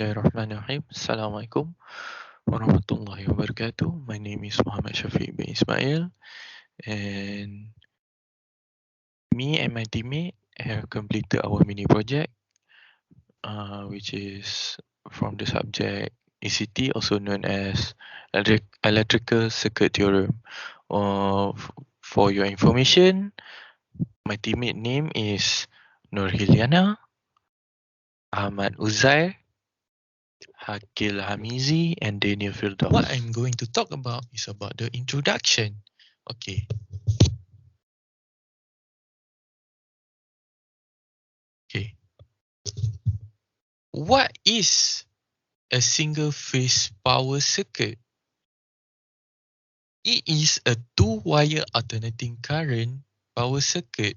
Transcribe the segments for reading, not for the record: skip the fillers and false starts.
Bismillahirrahmanirrahim. Assalamualaikum warahmatullahi wabarakatuh. My name is Muhammad Shafiq bin Ismail, and me and my teammate have completed our mini project, which is from the subject ECT, also known as electrical circuit theorem. For your information, my teammate name is Nur Hiliana, Ahmad Uzair, Hakil Hamizi, and Daniel Firdaus. What I'm going to talk about is about the introduction. Okay. What is a single-phase power circuit? It is a two-wire alternating current power circuit.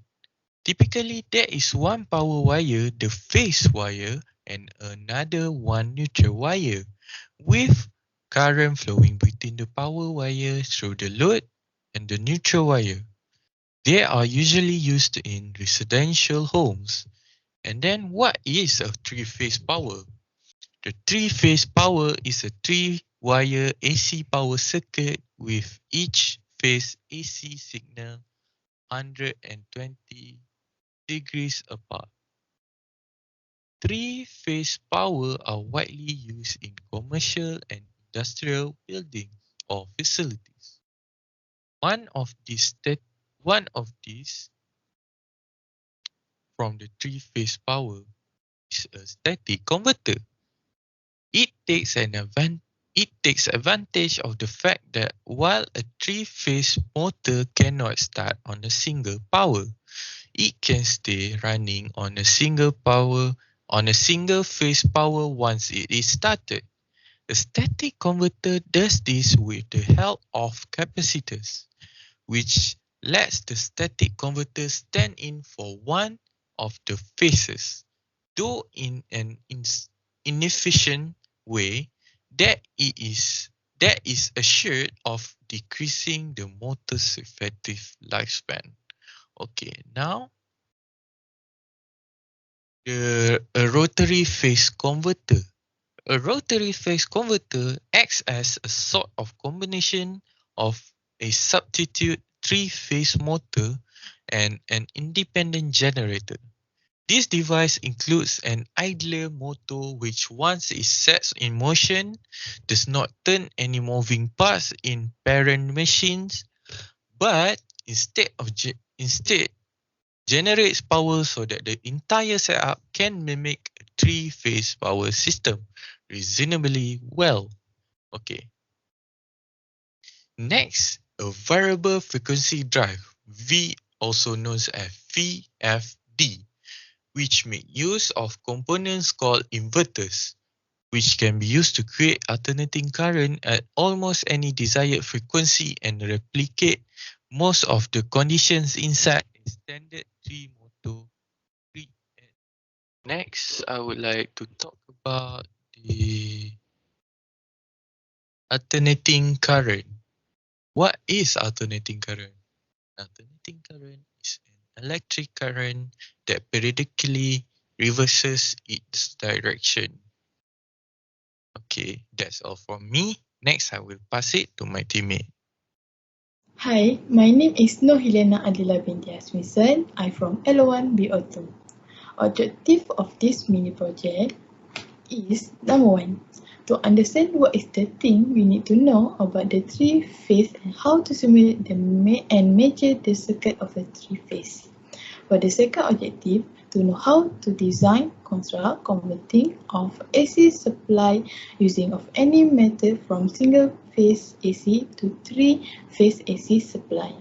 Typically, there is one power wire, the phase wire, and another one neutral wire, with current flowing between the power wire through the load and the neutral wire. They are usually used in residential homes. And then what is a three-phase power? The three-phase power is a three-wire AC power circuit with each phase AC signal 120 degrees apart. Three-phase power are widely used in commercial and industrial buildings or facilities. One of these from the three-phase power is a static converter. It takes advantage of the fact that while a three-phase motor cannot start on a single power, it can stay running on a single phase power once it is started. A static converter does this with the help of capacitors, which lets the static converter stand in for one of the phases, though in an inefficient way that is assured of decreasing the motor's effective lifespan. Okay, now a rotary phase converter. A rotary phase converter acts as a sort of combination of a substitute three-phase motor and an independent generator. This device includes an idler motor which, once it sets in motion, does not turn any moving parts in parent machines, but instead generates power so that the entire setup can mimic a three-phase power system reasonably well. Okay. Next, a variable frequency drive, also known as VFD, which make use of components called inverters, which can be used to create alternating current at almost any desired frequency and replicate most of the conditions inside a standard three-motor grid. Next, I would like to talk about the alternating current. What is alternating current? Alternating current is an electric current that periodically reverses its direction. Okay, that's all from me. Next, I will pass it to my teammate. Hi, my name is Nur Helena Adila binti Asmison. I'm from L1 BO2. Objective of this mini project is number 1, to understand what is the thing we need to know about the three-phase and how to simulate and measure the circuit of a three-phase. For the second objective, to know how to design, construct, converting of AC supply using of any method from single-phase AC to three-phase AC supply.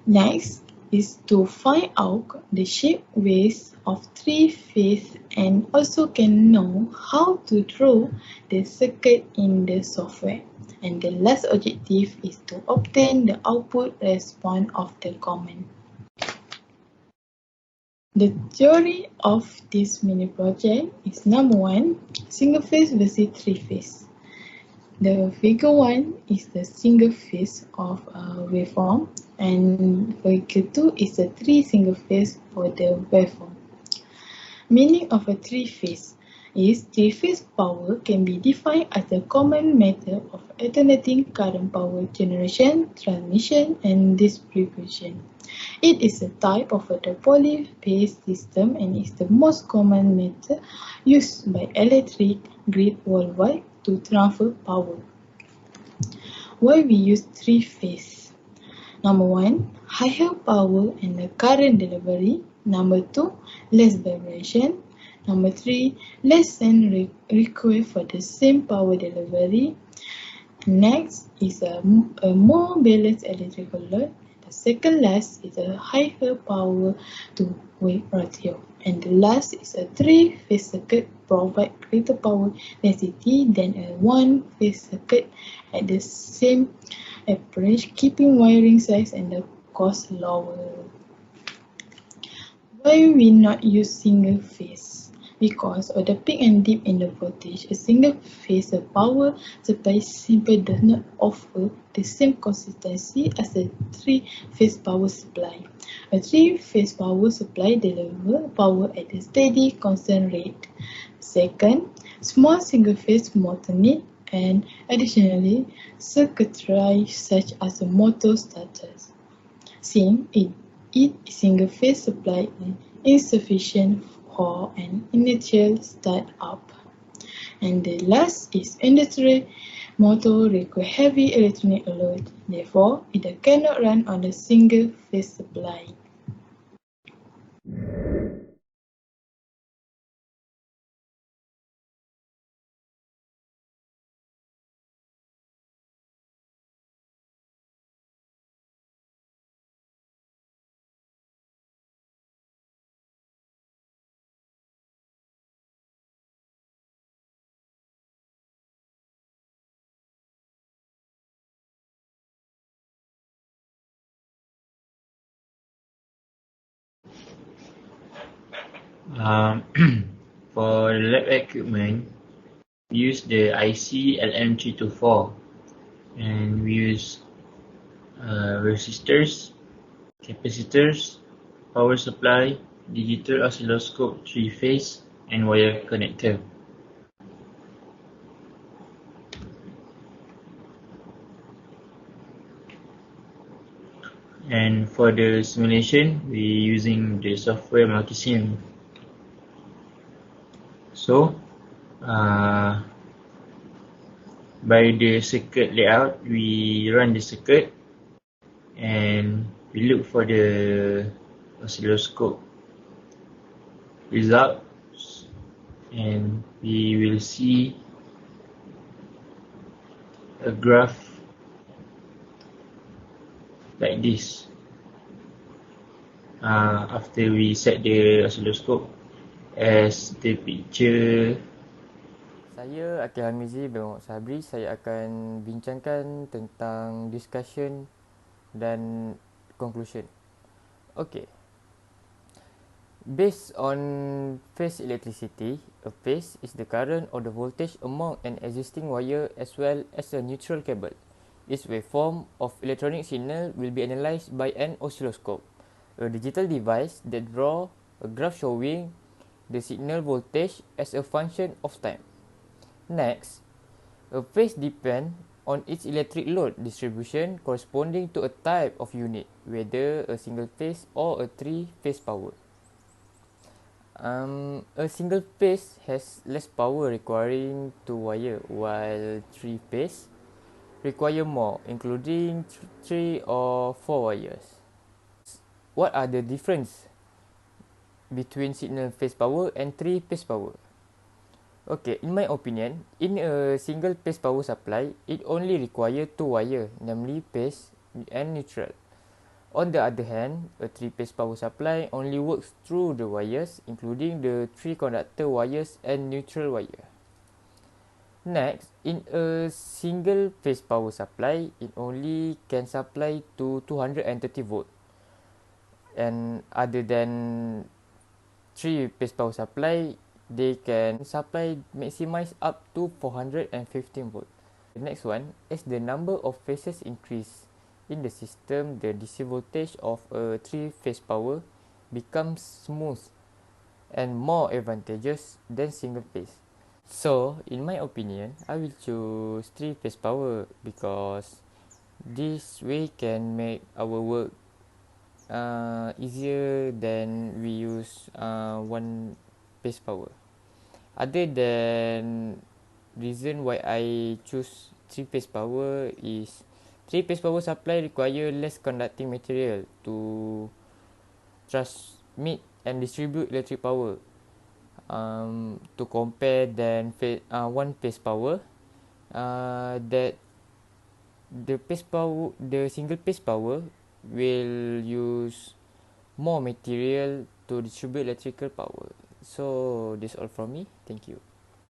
Next is to find out the shape waves of three-phase and also can know how to draw the circuit in the software. And the last objective is to obtain the output response of the command. The theory of this mini project is number 1, single phase versus three phase. The figure 1 is the single phase of a waveform, and figure 2 is the three single phase for the waveform. Meaning of a three phase. is three-phase power can be defined as a common method of alternating current power generation, transmission, and distribution. It is a type of a polyphase system and is the most common method used by electric grid worldwide to transfer power. Why we use three-phase? Number one, higher power and the current delivery. Number two, less vibration. Number three, less than required for the same power delivery. Next is a more balanced electrical load. The second last is a higher power to weight ratio. And the last is a three-phase circuit provide greater power density than a one-phase circuit at the same approach, keeping wiring size and the cost lower. Why we not use single phase? Because of the peak and dip in the voltage, a single phase power supply simply does not offer the same consistency as a three-phase power supply. A three-phase power supply delivers power at a steady, constant rate. Second, small single-phase motor need and additionally circuitry such as motor starters. Since it single-phase supply is insufficient for an initial start-up. And the last is industrial motor require heavy electronic load, therefore it cannot run on a single-phase supply. For lab equipment, we use the IC LM324 and we use resistors, capacitors, power supply, digital oscilloscope 3-phase, and wire connector. And for the simulation, we using the software Multisim. So, by the circuit layout, we run the circuit and we look for the oscilloscope results, and we will see a graph like this after we set the oscilloscope as the picture. Saya Akil Hamizi bin Muhammad Sabri. Saya akan bincangkan tentang discussion dan conclusion. Okay. Based on phase electricity, a phase is the current or the voltage among an existing wire as well as a neutral cable. Its waveform of electronic signal will be analyzed by an oscilloscope, a digital device that draws a graph showing the signal voltage as a function of time. Next, a phase depends on its electric load distribution corresponding to a type of unit, whether a single phase or a three-phase power. A single phase has less power requiring two wire, while three phase require more, including 3 or 4 wires. What are the difference between signal phase power and three phase power? Okay, in my opinion, in a single phase power supply, it only require two wire, namely phase and neutral. On the other hand, a three-phase power supply only works through the wires, including the three conductor wires and neutral wire. Next, in a single phase power supply, it only can supply to 230 volt. And other than three-phase power supply, they can supply maximize up to 415 volt. The next one, as the number of phases increase in the system, the DC voltage of a three-phase power becomes smooth and more advantageous than single phase. So, in my opinion, I will choose three phase power because this way can make our work easier than we use one phase power. Other than reason why I choose three phase power is three phase power supply require less conducting material to transmit and distribute electric power. To compare than one phase power, that the single phase power will use more material to distribute electrical power. So that's all from me. Thank you.